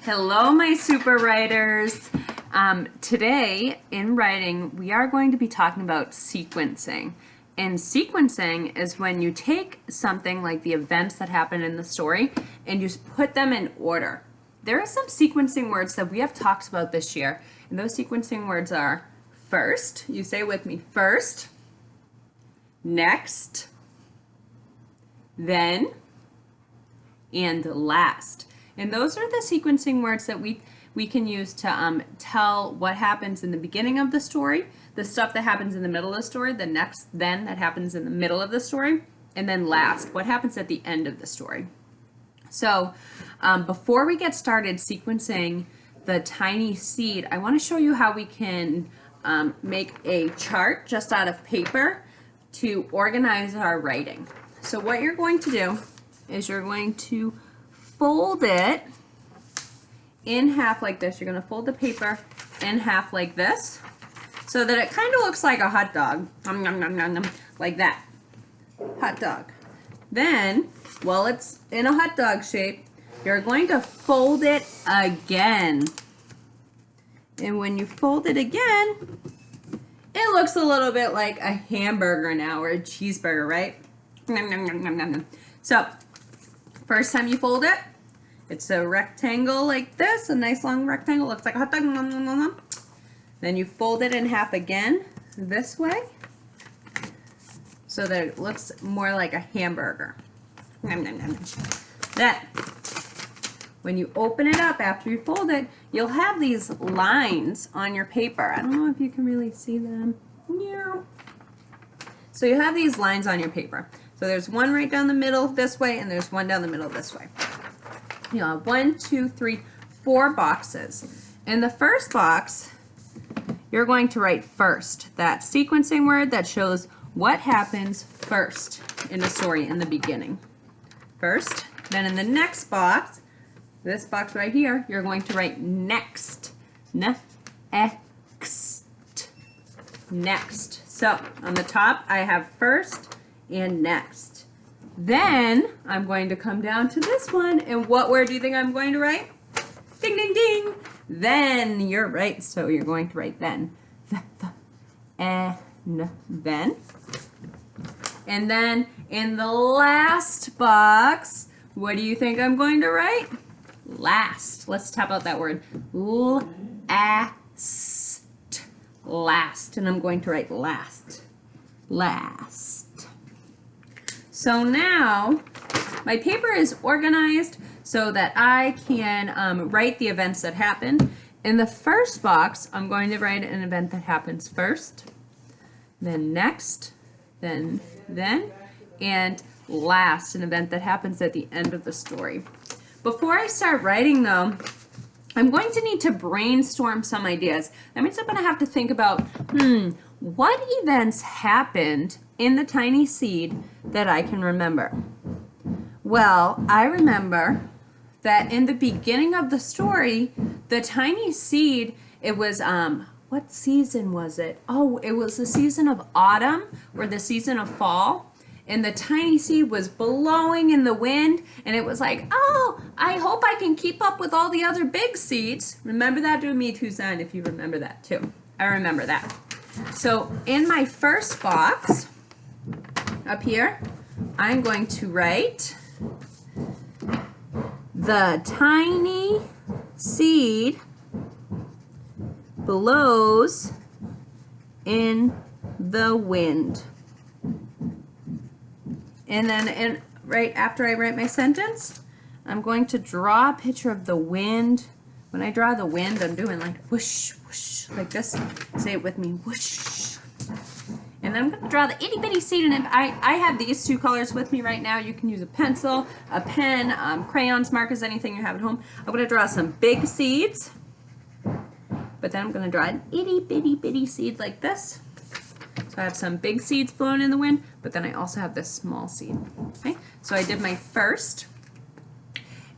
Hello, my super writers. Today in writing, we are going to be talking about sequencing. And sequencing is when you take something like the events that happen in the story and you put them in order. There are some sequencing words that we have talked about this year, and those sequencing words are first, you say it with me, first, next, then, and last. And those are the sequencing words that we can use to tell what happens in the beginning of the story, the stuff that happens in the middle of the story, the next then that happens in the middle of the story, and then last, what happens at the end of the story. So before we get started sequencing the tiny seed, I want to show you how we can make a chart just out of paper to organize our writing. So what you're going to do is you're going to fold it in half like this. You're going to fold the paper in half like this so that it kind of looks like a hot dog. Like that. Hot dog. Then, while it's in a hot dog shape, you're going to fold it again. And when you fold it again, it looks a little bit like a hamburger now, or a cheeseburger, right? So, first time you fold it, it's a rectangle like this, a nice long rectangle, looks like a hot dog. Then you fold it in half again, this way, so that it looks more like a hamburger. Then, when you open it up after you fold it, you'll have these lines on your paper. I don't know if you can really see them. So you have these lines on your paper. So there's one right down the middle this way, and there's one down the middle this way. You have 1, 2, 3, 4 boxes. In the first box, you're going to write first, that sequencing word that shows what happens first in a story in the beginning. First. Then in the next box, this box right here, you're going to write next. Next. Next. So on the top, I have first and next. Then I'm going to come down to this one, and what word do you think I'm going to write? Ding, ding, ding. Then, you're right, so you're going to write then. Then. And then in the last box, what do you think I'm going to write? Last. Let's tap out that word. Last. Last. And I'm going to write last. Last. So now my paper is organized so that I can write the events that happen. In the first box, I'm going to write an event that happens first, then next, then, and last, an event that happens at the end of the story. Before I start writing though, I'm going to need to brainstorm some ideas. That means I'm going to have to think about, what events happened in the tiny seed that I can remember? Well, I remember that in the beginning of the story, the tiny seed, it was, what season was it? Oh, it was the season of autumn or the season of fall. And the tiny seed was blowing in the wind, and it was like, oh, I hope I can keep up with all the other big seeds. Remember that? Do me too, son, if you remember that too. I remember that. So in my first box, up here, I'm going to write the tiny seed blows in the wind. And then right after I write my sentence, I'm going to draw a picture of the wind. When I draw the wind, I'm doing like whoosh, whoosh, like this. Say it with me, whoosh. And then I'm going to draw the itty bitty seed in it. I have these two colors with me right now. You can use a pencil, a pen, crayons, markers, anything you have at home. I'm going to draw some big seeds. But then I'm going to draw an itty bitty bitty seed like this. So I have some big seeds blown in the wind, but then I also have this small seed. Okay, so I did my first.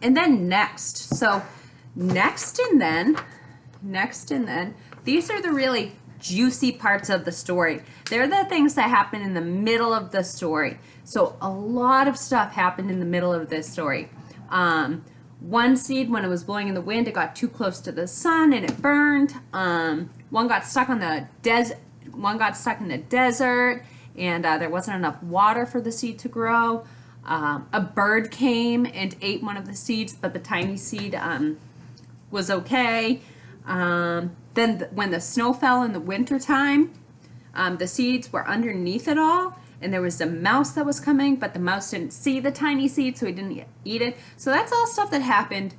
And then next. So next and then, these are the really juicy parts of the story. They're the things that happen in the middle of the story. So a lot of stuff happened in the middle of this story. one seed, when it was blowing in the wind, it got too close to the sun and it burned. One got stuck on the one got stuck in the desert, and there wasn't enough water for the seed to grow. A bird came and ate one of the seeds, but the tiny seed was okay. Then when the snow fell in the winter time, the seeds were underneath it all, and there was a mouse that was coming, but the mouse didn't see the tiny seed, so he didn't eat it. So that's all stuff that happened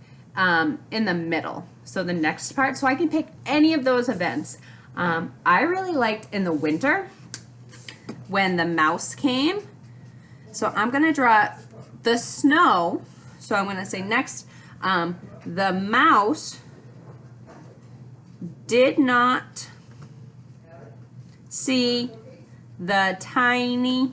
in the middle. So the next part, so I can pick any of those events. I really liked in the winter when the mouse came. So I'm going to draw the snow. So I'm going to say next, the mouse did not see the tiny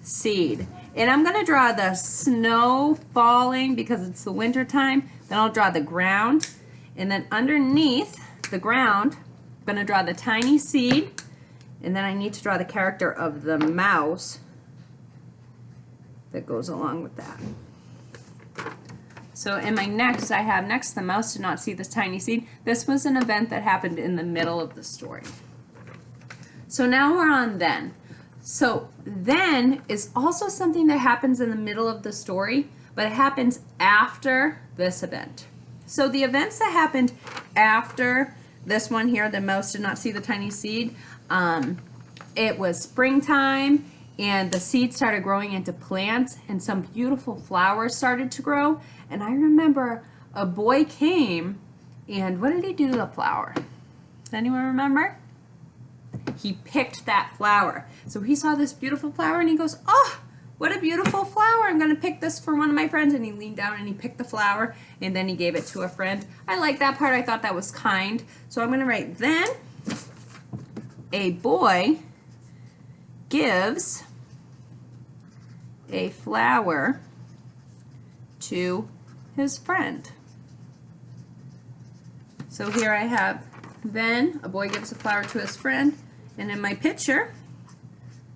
seed. And I'm going to draw the snow falling because it's the winter time. Then I'll draw the ground. And then underneath the ground, I'm going to draw the tiny seed. And then I need to draw the character of the mouse that goes along with that. So in my next, I have next, the mouse did not see this tiny seed. This was an event that happened in the middle of the story. So now we're on then. So then is also something that happens in the middle of the story, but it happens after this event. So the events that happened after this one here, the mouse did not see the tiny seed, it was springtime, and the seeds started growing into plants, and some beautiful flowers started to grow. And I remember a boy came, and what did he do to the flower? Does anyone remember? He picked that flower. So he saw this beautiful flower, and he goes, "Oh, what a beautiful flower. I'm going to pick this for one of my friends." And he leaned down and he picked the flower, and then he gave it to a friend. I like that part. I thought that was kind. So I'm going to write, then a boy gives a flower to his friend. So here I have, then a boy gives a flower to his friend, and in my picture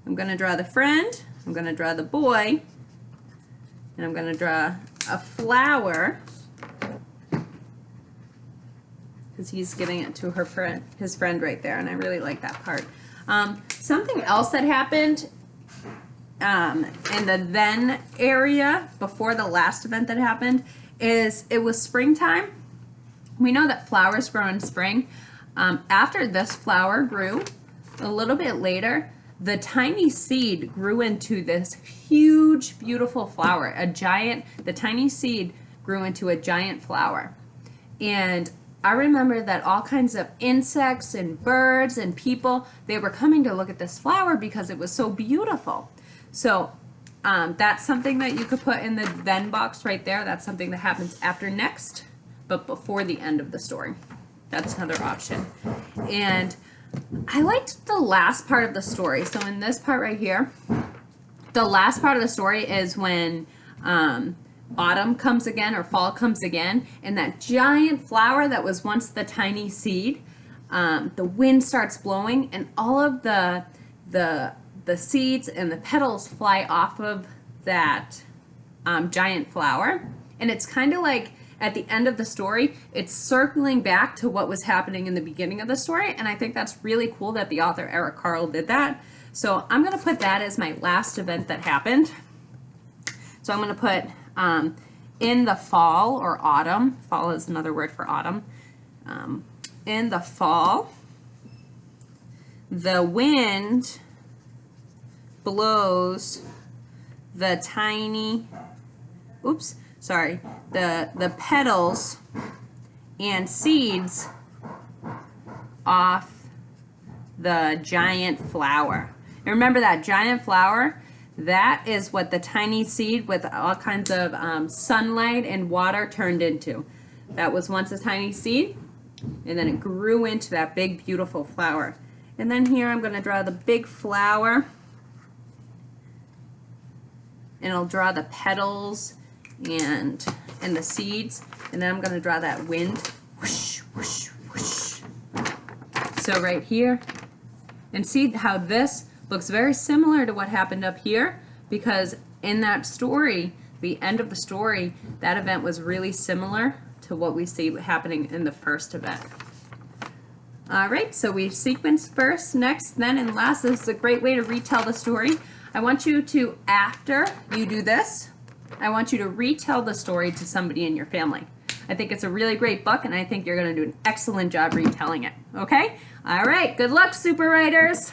I'm going to draw the friend, I'm going to draw the boy, and I'm going to draw a flower because he's giving it to her friend, his friend right there, and I really like that part. Something else that happened in the then area before the last event that happened is it was springtime. We know that flowers grow in spring. After this flower grew, a little bit later, the tiny seed grew into this huge, beautiful flower. The tiny seed grew into a giant flower. And I remember that all kinds of insects and birds and people, they were coming to look at this flower because it was so beautiful. So that's something that you could put in the then box right there. That's something that happens after next, but before the end of the story. That's another option. And I liked the last part of the story. So in this part right here, the last part of the story is when autumn comes again, or fall comes again, and that giant flower that was once the tiny seed, the wind starts blowing, and all of the seeds and the petals fly off of that giant flower. And it's kind of like at the end of the story, it's circling back to what was happening in the beginning of the story, and I think that's really cool that the author Eric Carle did that. So I'm going to put that as my last event that happened. So I'm going to put in the fall or autumn. Fall is another word for autumn. In the fall, the wind blows the tiny, the petals and seeds off the giant flower. And remember that giant flower, that is what the tiny seed with all kinds of sunlight and water turned into. That was once a tiny seed, and then it grew into that big, beautiful flower. And then here I'm going to draw the big flower, and I'll draw the petals and the seeds, and then I'm going to draw that wind. Whoosh, whoosh, whoosh. So right here, and see how this looks very similar to what happened up here, because in that story, the end of the story, that event was really similar to what we see happening in the first event. All right, so we sequence first, next, then, and last. This is a great way to retell the story. I want you to, after you do this, I want you to retell the story to somebody in your family. I think it's a really great book, and I think you're going to do an excellent job retelling it. Okay? All right, good luck, super writers.